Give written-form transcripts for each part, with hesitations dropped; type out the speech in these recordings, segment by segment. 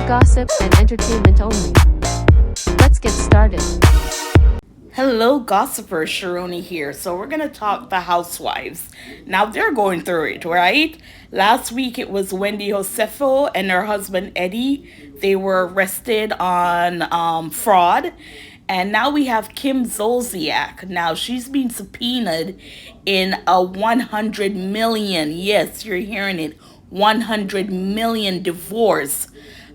gossip and entertainment only. Let's get started. Hello, gossipers. Sharoni here. So we're gonna talk the housewives. Now they're going through it, right? Last week it was Wendy Josefo and her husband Eddie. They were arrested on fraud, and now we have Kim Zoliack. Now she's being subpoenaed in a 100 million. Yes, you're hearing it. 100 million divorce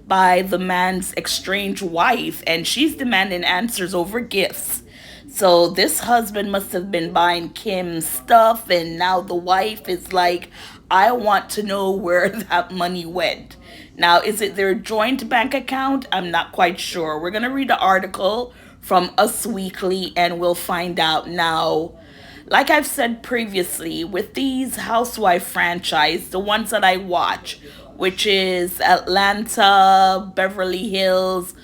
by the man's estranged wife, and she's demanding answers over gifts. So this husband must have been buying Kim's stuff, and now the wife is like, I want to know where that money went. Now, is it their joint bank account? I'm not quite sure. We're going to read the article from Us Weekly and we'll find out now. Like I've said previously, with these housewife franchise, the ones that I watch, which is Atlanta, Beverly Hills,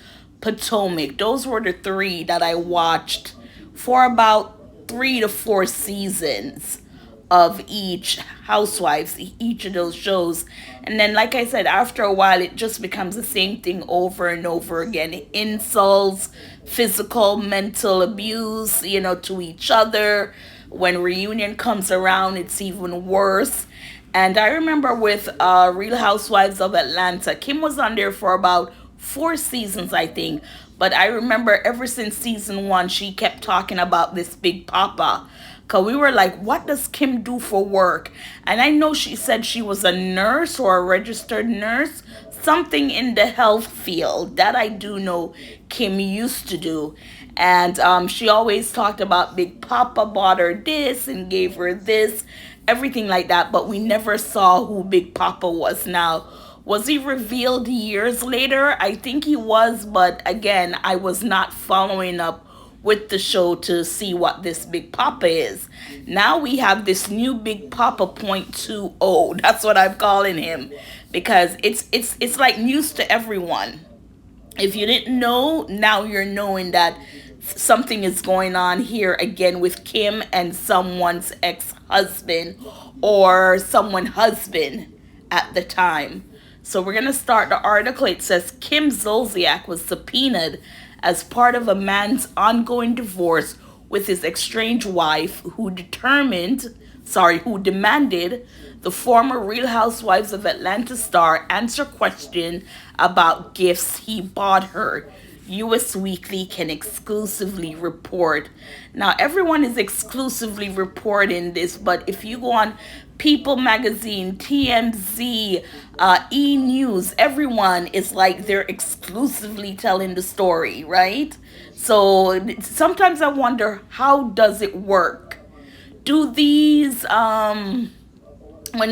Potomac, those were the three that I watched for about 3 to 4 seasons of each housewives, each of those shows. And then, like I said, after a while it just becomes the same thing over and over again. Insults, physical, mental abuse, to each other. When reunion comes around, it's even worse. And I remember with Real Housewives of Atlanta, Kim was on there for about 4 seasons, I think. But I remember ever since season 1, she kept talking about this Big Papa. Because we were like, what does Kim do for work? And I know she said she was a nurse or a registered nurse, something in the health field. That I do know Kim used to do. And she always talked about Big Papa bought her this and gave her this, everything like that. But we never saw who Big Papa was. Now, was he revealed years later? I think he was, but again, I was not following up with the show to see what this Big Papa is. Now we have this new Big Papa 0.20. That's what I'm calling him, because it's like news to everyone. If you didn't know, now you're knowing that something is going on here again with Kim and someone's ex-husband or someone's husband at the time. So we're going to start the article. It says Kim Zoliack was subpoenaed as part of a man's ongoing divorce with his estranged wife who demanded the former Real Housewives of Atlanta star answer question about gifts he bought her. US Weekly can exclusively report. Now, everyone is exclusively reporting this, but if you go on People Magazine, TMZ, E! News, everyone is like they're exclusively telling the story, right? So sometimes I wonder, how does it work? Do these, when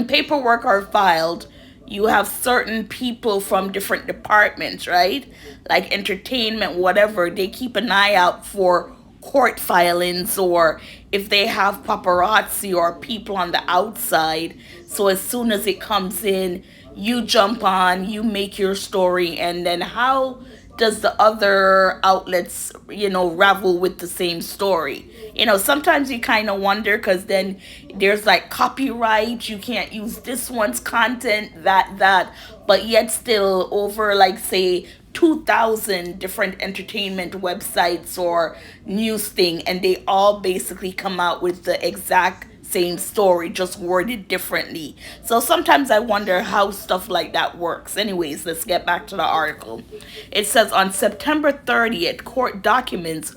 paperwork are filed, you have certain people from different departments, right? Like entertainment, whatever. They keep an eye out for court filings, or if they have paparazzi or people on the outside. So as soon as it comes in, you jump on, you make your story, and then how does the other outlets, ravel with the same story? Sometimes you kind of wonder, because then there's like copyright. You can't use this one's content, that. But yet still over, like, say, 2,000 different entertainment websites or news thing, and they all basically come out with the exact same story, just worded differently. So sometimes I wonder how stuff like that works. Anyways, let's get back to the article. It says on September 30th, court documents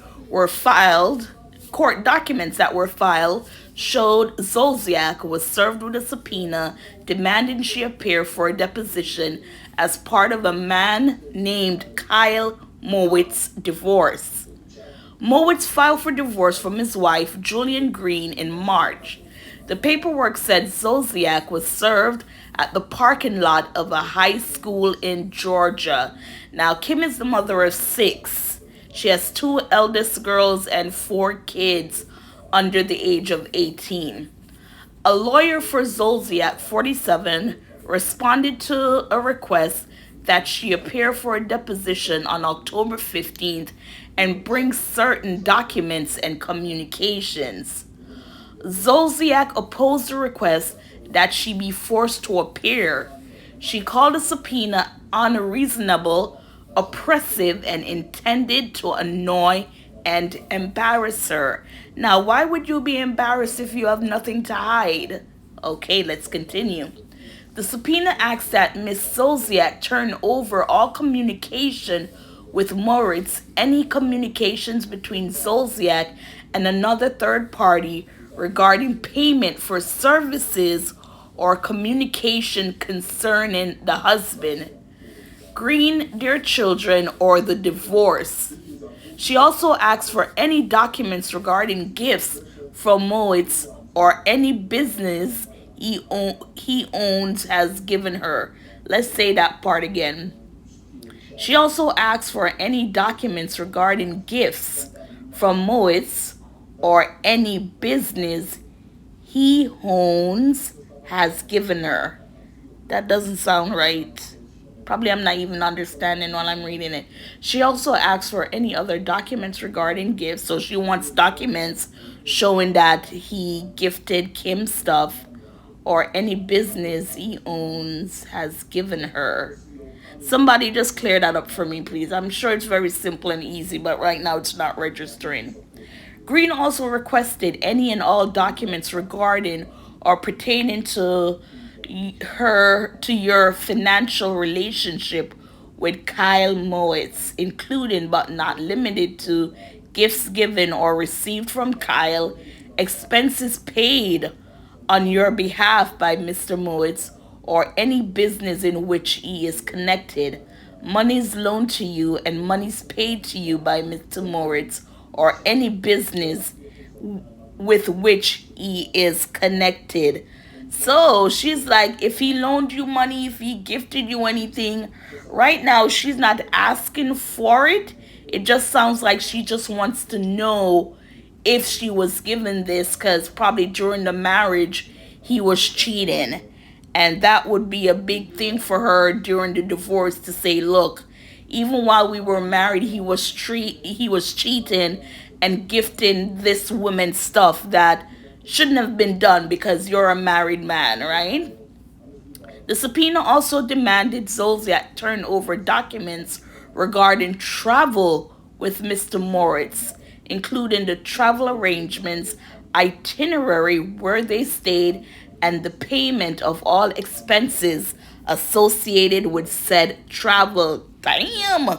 that were filed showed Zoliack was served with a subpoena demanding she appear for a deposition as part of a man named Kyle Mowitz's divorce. Mowitz filed for divorce from his wife, Julian Green, in March. The paperwork said Zoliack was served at the parking lot of a high school in Georgia. Now, Kim is the mother of 6. She has 2 eldest girls and 4 kids under the age of 18. A lawyer for Zoliack, 47, responded to a request that she appear for a deposition on October 15th and bring certain documents and communications. Zoliack opposed the request that she be forced to appear. She called the subpoena unreasonable, oppressive, and intended to annoy and embarrass her. Now, why would you be embarrassed if you have nothing to hide? Okay, let's continue. The subpoena asks that Ms. Zoliack turn over all communication with Moritz, any communications between Zoliack and another third party regarding payment for services or communication concerning the husband, Green, their children, or the divorce. She also asks for any documents regarding gifts from Moitz or any business he owns has given her. Let's say that part again. She also asks for any documents regarding gifts from Moitz or any business he owns has given her. That doesn't sound right. Probably I'm not even understanding while I'm reading it. She also asks for any other documents regarding gifts. So she wants documents showing that he gifted Kim stuff or any business he owns has given her. Somebody just clear that up for me, please. I'm sure it's very simple and easy, but right now it's not registering. Green also requested any and all documents regarding or pertaining to your financial relationship with Kyle Moitz, including but not limited to gifts given or received from Kyle, expenses paid on your behalf by Mr. Moitz or any business in which he is connected, monies loaned to you and monies paid to you by Mr. Moritz or any business with which he is connected. So she's like, if he loaned you money, if he gifted you anything, right now she's not asking for it. It just sounds like she just wants to know if she was given this, because probably during the marriage he was cheating. And that would be a big thing for her during the divorce to say, look, even while we were married, he was cheating and gifting this woman stuff that shouldn't have been done because you're a married man, right? The subpoena also demanded Zoliack turn over documents regarding travel with Mr. Moritz, including the travel arrangements, itinerary where they stayed, and the payment of all expenses associated with said travel. Damn!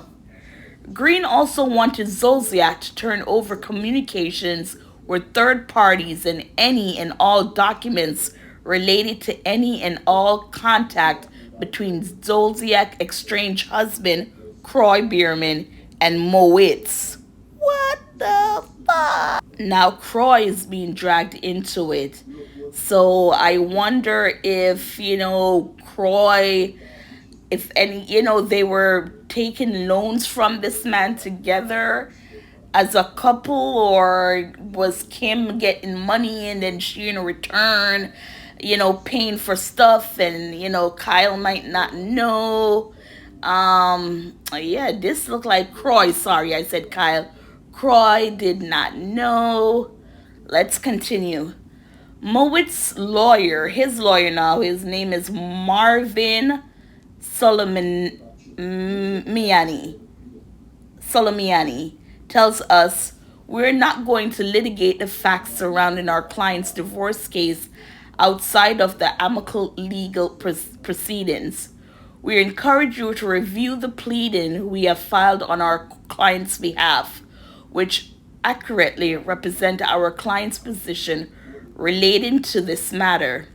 Green also wanted Zoliack to turn over communications with third parties and any and all documents related to any and all contact between Zoliack estranged husband, Croy Bierman, and Moitz. What the fuck? Now Croy is being dragged into it. So I wonder if, Croy, if any, they were taking loans from this man together as a couple, or was Kim getting money and then she in return, paying for stuff, and, Kyle might not know. Yeah, this looked like Croy. Sorry, I said Kyle. Croy did not know. Let's continue. Mowitz's lawyer, his lawyer now, his name is Marvin Solomyani, tells us, we're not going to litigate the facts surrounding our client's divorce case outside of the amicable legal proceedings. We encourage you to review the pleading we have filed on our client's behalf, which accurately represent our client's position relating to this matter.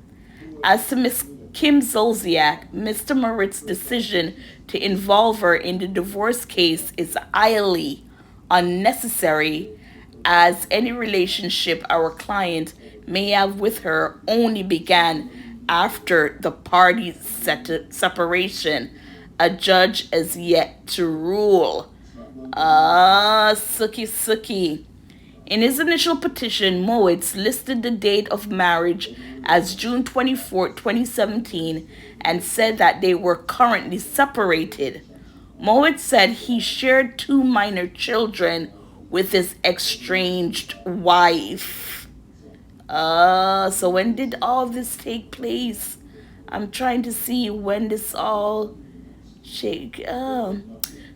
As to Ms. Kim Zoliack, Mr. Moritz's decision to involve her in the divorce case is highly unnecessary, as any relationship our client may have with her only began after the parties' separation. A judge is yet to rule. Suki. In his initial petition, Moitz listed the date of marriage as June 24, 2017, and said that they were currently separated. Moitz said he shared 2 minor children with his estranged wife. So when did all this take place? I'm trying to see when this all shake.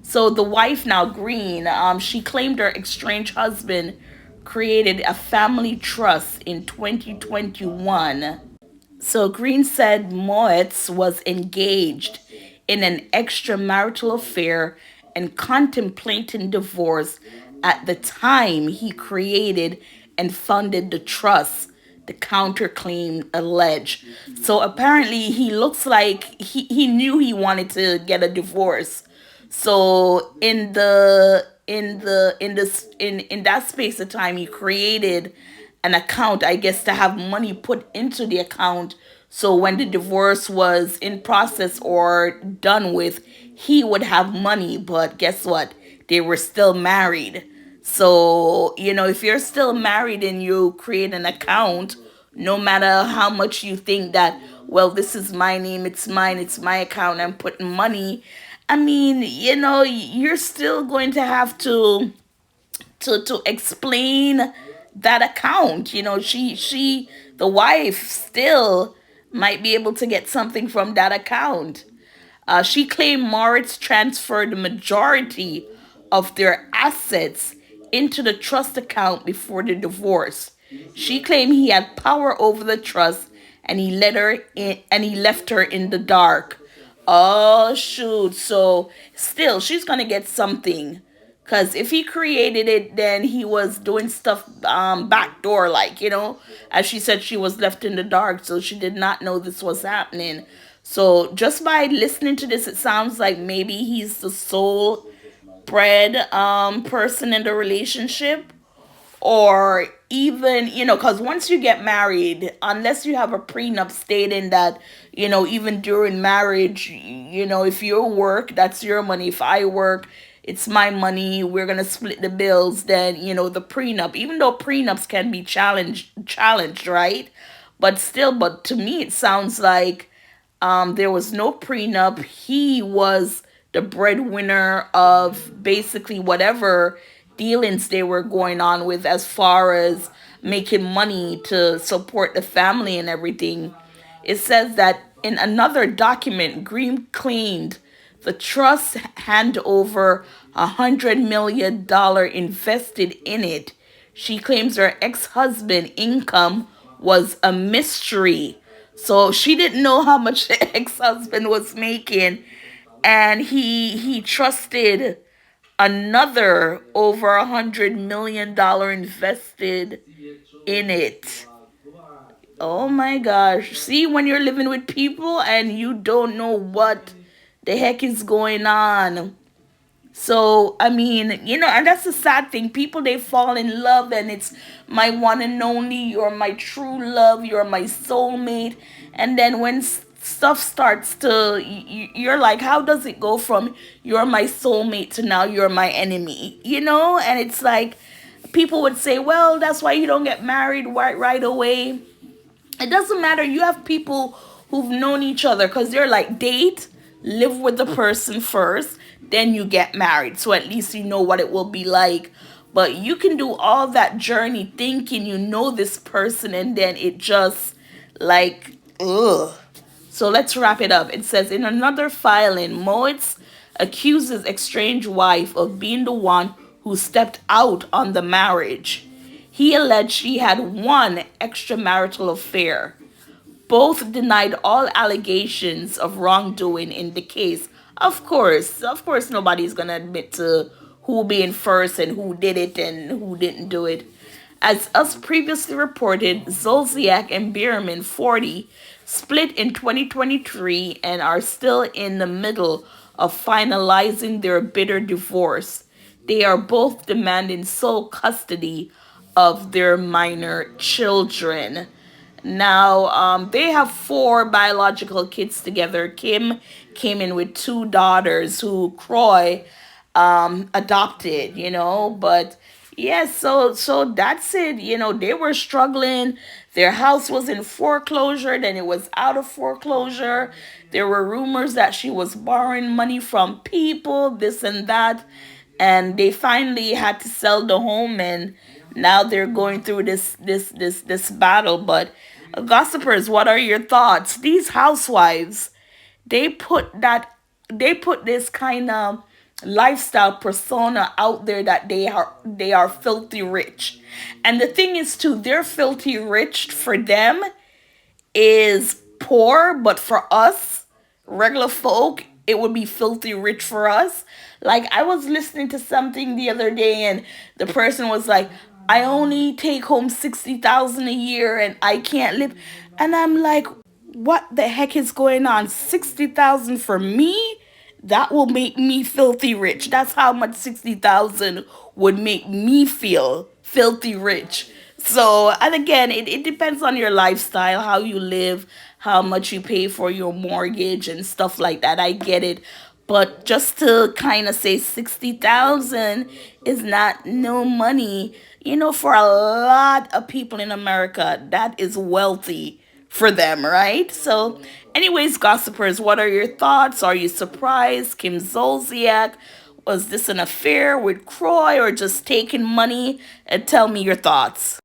So the wife now Green, she claimed her estranged husband created a family trust in 2021. So Green said Moitz was engaged in an extramarital affair and contemplating divorce at the time he created and funded the trust, the counterclaim alleged. So apparently he looks like he knew he wanted to get a divorce. So in that space of time he created an account, I guess, to have money put into the account. So when the divorce was in process or done with, he would have money. But guess what? They were still married. So, if you're still married and you create an account, no matter how much you think that, well, this is my name, it's mine, it's my account, I'm putting money. I mean, you're still going to have to explain that account. She the wife still might be able to get something from that account. She claimed Moritz transferred the majority of their assets into the trust account before the divorce. She claimed he had power over the trust and he left her in the dark. Oh shoot. So still she's gonna get something. Cause if he created it, then he was doing stuff backdoor, like, as she said, she was left in the dark, so she did not know this was happening. So just by listening to this, it sounds like maybe he's the sole bred person in the relationship, or even, because once you get married, unless you have a prenup stating that, even during marriage, if you work, that's your money. If I work, it's my money. We're gonna split the bills. Then, the prenup, even though prenups can be challenged, right? But to me it sounds like there was no prenup. He was the breadwinner of basically whatever dealings they were going on with, as far as making money to support the family and everything. It says that in another document, Green claimed the trust hand over $100 million invested in it. She claims her ex-husband income was a mystery. So she didn't know how much the ex-husband was making, and he trusted another over $100 million invested in it. Oh my gosh. See, when you're living with people and you don't know what the heck is going on. So, I mean, and that's the sad thing. People, they fall in love and it's my one and only, you're my true love, you're my soulmate. And then when stuff starts to, you're like, how does it go from you're my soulmate to now you're my enemy? And it's like, people would say, well, that's why you don't get married right away. It doesn't matter. You have people who've known each other, because they're like, date, live with the person first, then you get married. So at least you know what it will be like. But you can do all that journey thinking you know this person, and then it just like, ugh. So let's wrap it up. It says, in another filing, Moitz accuses estranged wife of being the one who stepped out on the marriage. He alleged she had one extramarital affair. Both denied all allegations of wrongdoing in the case. Of course, nobody's gonna admit to who being first and who did it and who didn't do it. As us previously reported, Zolciak and Bierman, 40, split in 2023 and are still in the middle of finalizing their bitter divorce. They are both demanding sole custody of their minor children. Now, they have four biological kids together. Kim came in with two daughters who Croy adopted, but yes, so that's it. They were struggling. Their house was in foreclosure, then it was out of foreclosure. There were rumors that she was borrowing money from people, this and that, and they finally had to sell the home, and now they're going through this battle. But Gossipers, what are your thoughts? These housewives, they put that they put this kind of lifestyle persona out there that they are filthy rich. And the thing is too, they're filthy rich for them is poor, but for us, regular folk, it would be filthy rich for us. Like I was listening to something the other day, and the person was like, "I only take home 60,000 a year, and I can't live." And I'm like, "What the heck is going on? 60,000 for me? That will make me filthy rich. That's how much 60,000 would make me feel filthy rich." So, and again, it depends on your lifestyle, how you live, how much you pay for your mortgage and stuff like that. I get it. But just to kind of say 60,000 is not no money, for a lot of people in America, that is wealthy for them, right? So, anyways, gossipers, what are your thoughts? Are you surprised? Kim Zoliack, was this an affair with Croy or just taking money? And tell me your thoughts.